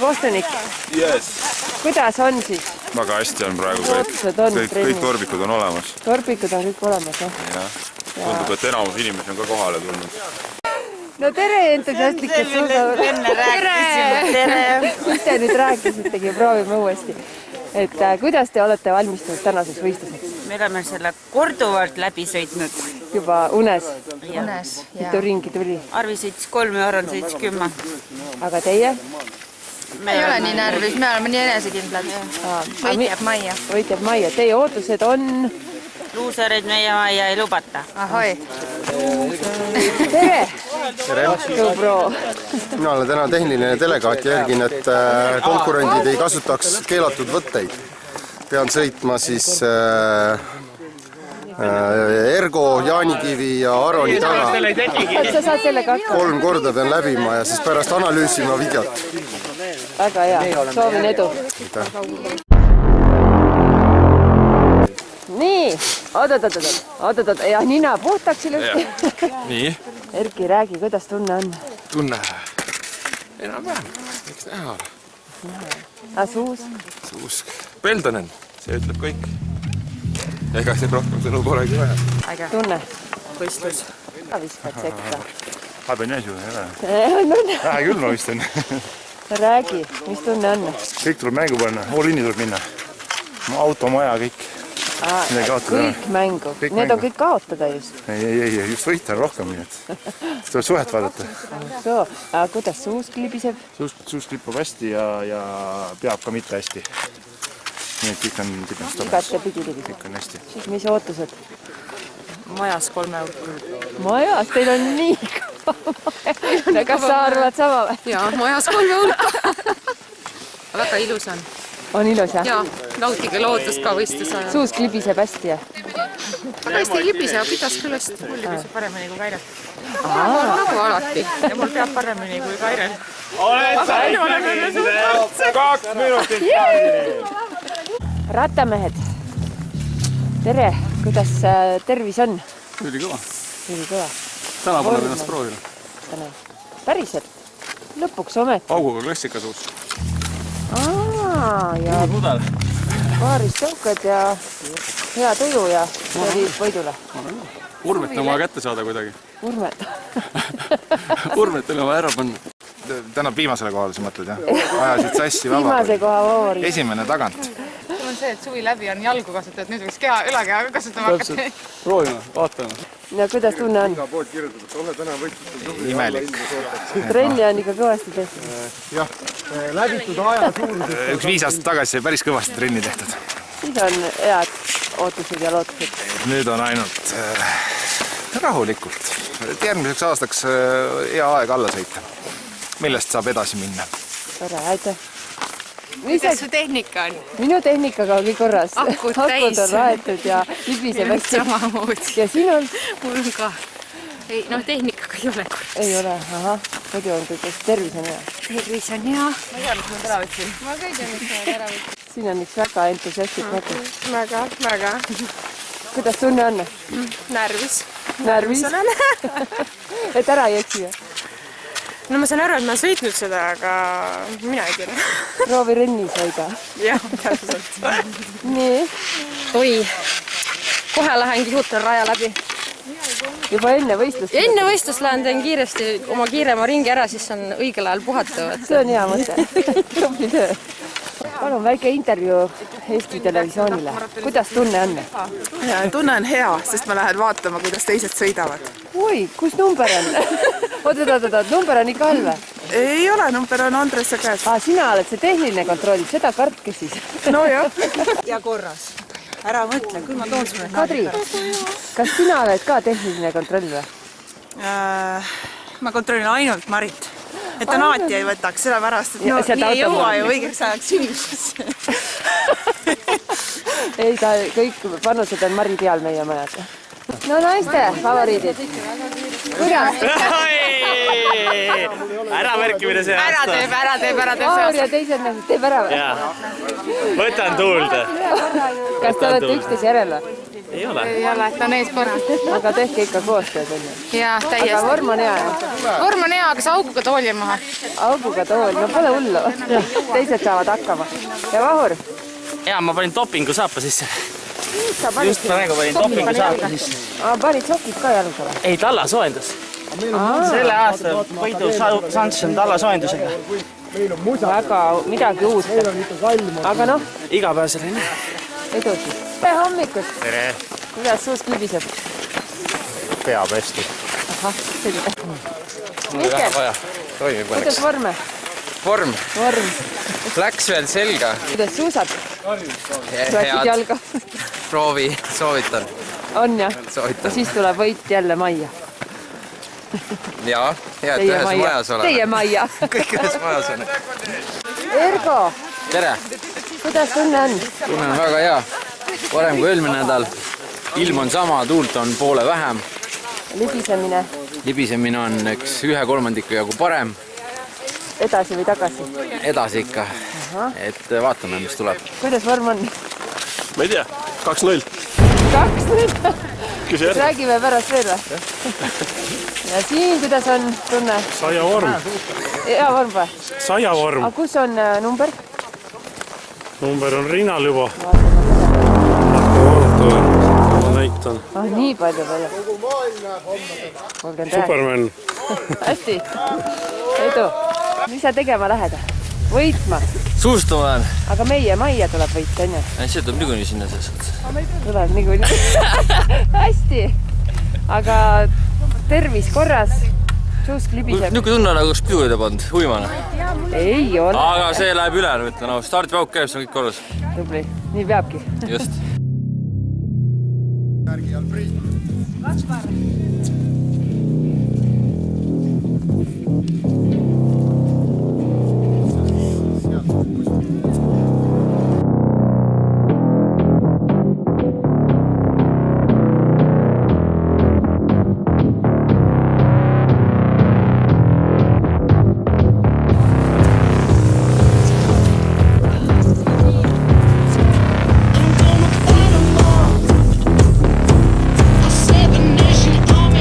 kohtunik. Kuidas on siis? Väga hästi on praegu kõik torbikud on olemas. Torbikud on kõik olemas, jah? Tundub, et enamus inimesi on ka kohale tulnud. No tere, entusiastlikud suusad! Tere! Mis te nüüd rääkisitegi, proovime uuesti. Et kuidas te olete valmistunud tänases võistluseks? Me oleme selle korduvalt läbi sõitnud. Juba unes? Unes, jah. Mitu ringi tuli? Arvi sõitis 3 ja Aron sõitis 10. Aga teie? Me ei ole nii närvis, me oleme nii enesekindlad. Võit jääb majja. Võit jääb majja. Teie ootused on? Luusereid meie majja ei lubata. Ahoi! Tere! Tere! Mina olen täna tehniline delegaat ja jälgin, et konkurendid ei kasutaks keelatud võtteid. Pean sõitma siis Ergo, Jaanikivi ja Aroni taga. Sa saad sellega hakkama? 3 korda pean läbima ja siis pärast analüüsima videot. Väga hea, soovin edu. Nii, oot, ja nina puhtaks ilusti. Nii. Erki, räägi, kuidas tunne on? Tunne enam-vähem, eks näha ole. Suus? Suus peldonen, see ütleb kõik. Ega siin rohkem sõnu polegi vaja. Tunne? Võistlus. Ka viskad sekka. Häben jäi ju, ei vähe küll ma vistan. Räägi, mis tunne on? Kõik tuleb mängu panna, all-inni tuleb minna. Auto, maja, kõik. Kõik mängu. Need on kõik kaotada just. Ei, just võita on rohkem, nii et tuleb suhet vaadata. Aga kuidas suus klibiseb? Suus klipab hästi ja peab ka mitte hästi. Nii et kõik on igate pidi. Kõik on hästi. Mis ootused? Majas 3 hulka. Majas? Teil on nii kõva maja. Kas sa arvad sama või? Jaa, majas 3 hulka. Väga ilus on. On ilus, jah? Jaa, nautige loodust ka võistluse ajal. Suus klibiseb hästi, jah? Väga hästi klibise, aga pidas küll hästi. Mul libiseb paremini kui Kairel. Nagu alati. Ja mul peab paremini kui Kairel. Oled sa 2 minutit! Rattamehed! Tere! Kuidas tervis on? Ülikõva. Ülikõva. Täna pole ennast proovinud. Päriselt? Lõpuks ometi? Auguga klassikasuus. Ja Mudel. paaris tõukad ja hea tuju ja see viib võidule. Urmet on vaja kätte saada kuidagi. Urmet. Urmet oli vaja ära panna. Täna viimasele kohale sa mõtled, jah? Ajasid sassi vaba. Viimase koha voori. Esimene tagant. Mul on see, et suvi läbi on jalgu kasutatud, nüüd võiks ülakeha kasutama hakata. Proovime, vaatame. Ja kuidas tunne on? Imelik. Trenni on ikka kõvasti tehtud. Jah, läbitud aja suurused. Üks 5 aastat tagasi sai päris kõvasti trenni tehtud. Siis on head ootused ja lootused. Nüüd on ainult rahulikult. Järgmiseks aastaks hea aeg alla sõita. Millest saab edasi minna? Tere, aitäh. Kuidas su tehnika on? Minu tehnikaga on kõik korras. Akud täis. Akud on raetud ja libiseb hästi. Samamoodi. Ja siin on? Mul on ka. Ei, tehnikaga ei ole korras. Ei ole, muidu on kõik hästi. Tervis on hea. Tervis on hea. Ma ei tea, mis ma ära võtsin. Ma ka ei tea, mis ma ära võtsin. Siin on üks väga entusiastlik nägu. Väga. Kuidas tunne on? Närvis. Närvis? Et ära ei eksi. No ma saan aru, et ma olen sõitnud seda, aga mina ei tea. Proovi rennis hoida. Jah, täpselt. Nii. Oi, kohe lähen kihutan raja läbi. Juba enne võistlust? Enne võistlust lähen teen kiiresti oma kiirema ringi ära, siis on õigel ajal puhata. See on hea mõte. Tubli töö. Palun väike intervjuu Eesti Televisioonile. Kuidas tunne on? Tunne on hea, sest ma lähen vaatama, kuidas teised sõidavad. Oi, kus number on? Oot, number on ikka all või? Ei ole, number on Andresse käes. Sina oled see tehniline kontroll, seda kartke siis. No jah. Ja korras. Ära mõtle, küll ma toon sulle. Kadri, kas sina oled ka tehniline kontroll või? Ma kontrollin ainult Marit. Et ta naati ei võtaks, sellepärast, et nii ei jõua ju õigeks ajaks sünnusesse. Ei, kõik panused on Mari peal meie majas. No naiste favoriidid. Kuidas? Ära märkimine see aasta. Ära teeb. Aur ja teised näisid, teeb ära või? Võtan tuulde. Kas te olete üksteise järel või? Ei ole. Ei ole, ta on e-sport. aga tehke ikka koostööd, onju. Jaa, aga täiesti. vorm on hea. Vorm on hea, aga see auguga tooli on maha. Auguga tool, no pole hullu. Teised saavad hakkama. Ja Vahur? Jaa, ma panin dopingu saapa sisse. Sa panid Just praegu panin dopingu saapa sisse. Panid sokid ka jalga või? Ei, tallasoojendus. Selle aasta võidu saantsin tallasoojendusega. Väga midagi uut. Aga noh, Igapäevaseline. edu siis. Tere hommikut! tere! Kuidas suus klibiseb? peab hästi. Ahah, selge. Mul vähe vaja. Toimib Kuidas õnneks. vorme? Vorm. Vorm. Läks veel selga. Kuidas suusad? Läksid jalga? Proovi. Soovitan. On jah? Soovitan. Siis tuleb võit jälle majja. Jaa, hea, et ühes majas oleme. Teie majja. Kõik ühes majas on. Ergo, Tere! kuidas tunne on? Tunne on väga hea. Parem kui eelmine nädal. Ilm on sama, tuult on poole vähem. Libisemine Libisemine on üks 1/3 jagu parem. edasi või tagasi? Edasi ikka. Et vaatame, mis tuleb. Kuidas vorm on? Ma ei tea, 2-0. 2-0. Küsi järgi. Räägime pärast veel või? Ja siin, kuidas on tunne? Saiavorm. Hea vorm või? Saiavorm. Aga kus on number? Number on rinnal juba. Ma näitan. Nii palju veel. 39. Superman. Hästi. Edu. Mis sa tegema lähed? Võitma. Suustama lähen. Aga meie majja tuleb võita, on ju? See tuleb niikuinii sinna selles. Tuleb niikuinii. Hästi. Aga tervis korras. Suusk libiseb. Niisugune tunne nagu spjuude pannud, uimane. Ei ole. Aga see läheb üle, ütlen ausalt. Startpauk käib, see on kõik korras. Tubli. Nii peabki. Just. I said the nation on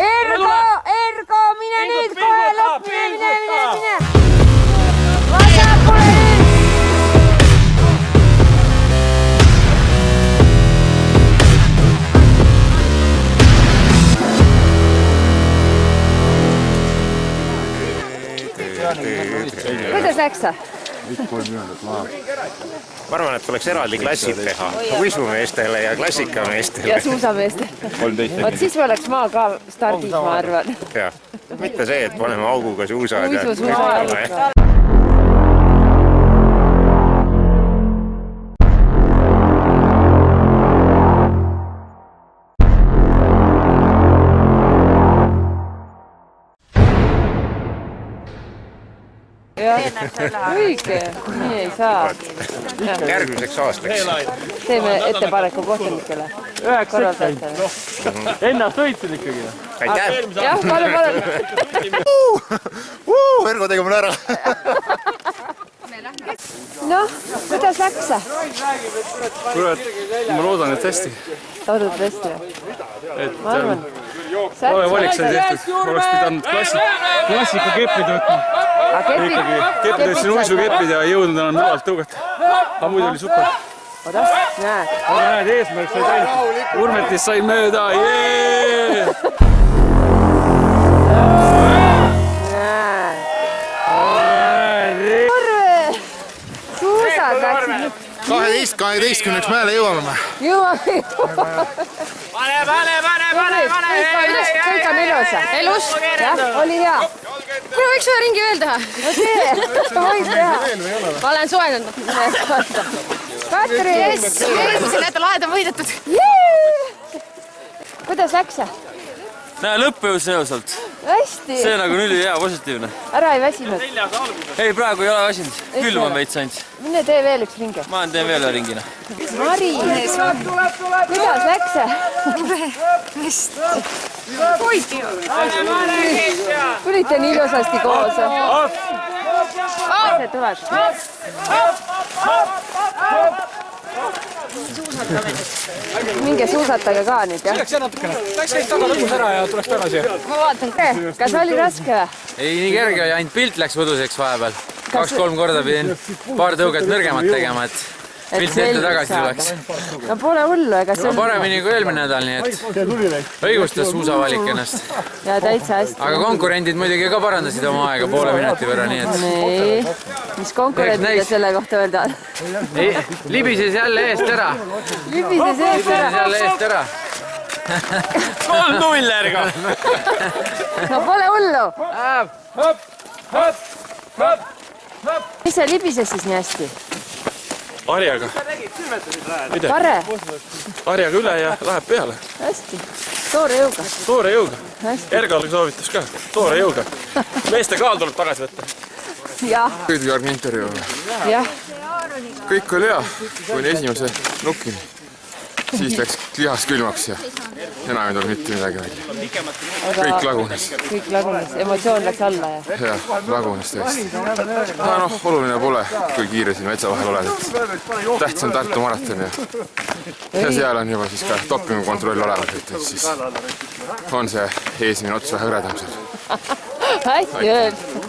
Ergo, mine nüüd kohe lõpp, mine. Vasakule nüüd. Kuidas läks sa? Ma arvan, et tuleks eraldi klassid teha uisumeestele ja klassikameestele. Ja suusameestele. Vot siis me oleks maa ka stardis, ma arvan. Jah, mitte see, et paneme auguga suusad. Uisusuusad. Õige, nii ei saa. Järgmiseks aastaks. Teeme ettepaneku kohtunikele. Korraldajatele. Ennast võitsid ikkagi. Aitäh! Jah, palun. Ergo tegi mulle ära. Noh, kuidas läks sa? Kurat, ma loodan, et hästi. Loodud hästi. Ma arvan. Vale valik sai tehtud. Oleks pidanud klassika kepid võtma. Kepid võtsin uisukepid ja ei jõudnud enam nõlalt tõugata. Aga muidu oli super. Oda, näed. Aga näed, eesmärk sai täinud. Urmetist sai mööda. Suusad läksid. 12 mäele jõuame me. Jõuame. Kõik on ilus. Elus? Jah, oli hea. Kuule, võiks ühe ringi veel teha? No tee, võid teha. Ma olen soenenud. Katri, Eelmisel nädal aed on võidetud. kuidas läks sa? Näe, lõpp jõudis neosalt. Hästi. See nagu nüüd hea, positiivne. Ära ei väsinud. Ei, praegu ei ole väsinud. Külm on veits ainult. Mine tee veel üks ringi. Ma teen veel ühe ringina. Mari, kuidas läks sa? Tulite nii ilusasti koos. See tuleb. Minge suusatage ka nüüd, jah? Läks natukene. Läks käis taga lõpus ära ja tuleks tagasi. Ma vaatan. Kas oli raske või? Ei, nii kerge oli, ainult pilt läks võduseks vahepeal. 2-3 korda pidin paar tõuget nõrgemat tegema, et pilt ette tagasi tuleks. No pole hullu, ega see on... Paremini kui eelmine nädal, nii et õigustas suusavalik ennast. Ja täitsa hästi. Aga konkurendid muidugi ka parandasid oma aega poole minuti võrra, nii et... Nii, mis konkurendid selle kohta öelda? Libises jälle eest ära. Libises eest ära? Libises jälle eest ära. 3-0 Ergo. No pole hullu. Mis see libises siis nii hästi? Harjaga. Pare? Harjaga üle ja läheb peale. Hästi. Toore jõuga. Toore jõuga. Ergale soovitas ka. Toore jõuga. Meeste kaal tuleb tagasi võtta. Jah. Kõidijarni intervjuu. Jah. Kõik oli hea, kuni esimese nukini. Siis läks lihas külmaks ja enam ei tulnud mitte midagi välja. Kõik lagunes. Kõik lagunes. Emotsioon läks alla ja? Jah, lagunes tõesti. Noh, oluline pole, kui kiire siin metsa vahel oled. Tähtis on Tartu maraton ja seal on juba siis ka dopingukontroll olemas, et siis on see eesmine ots vähe hõredam seal. Hästi öeldud.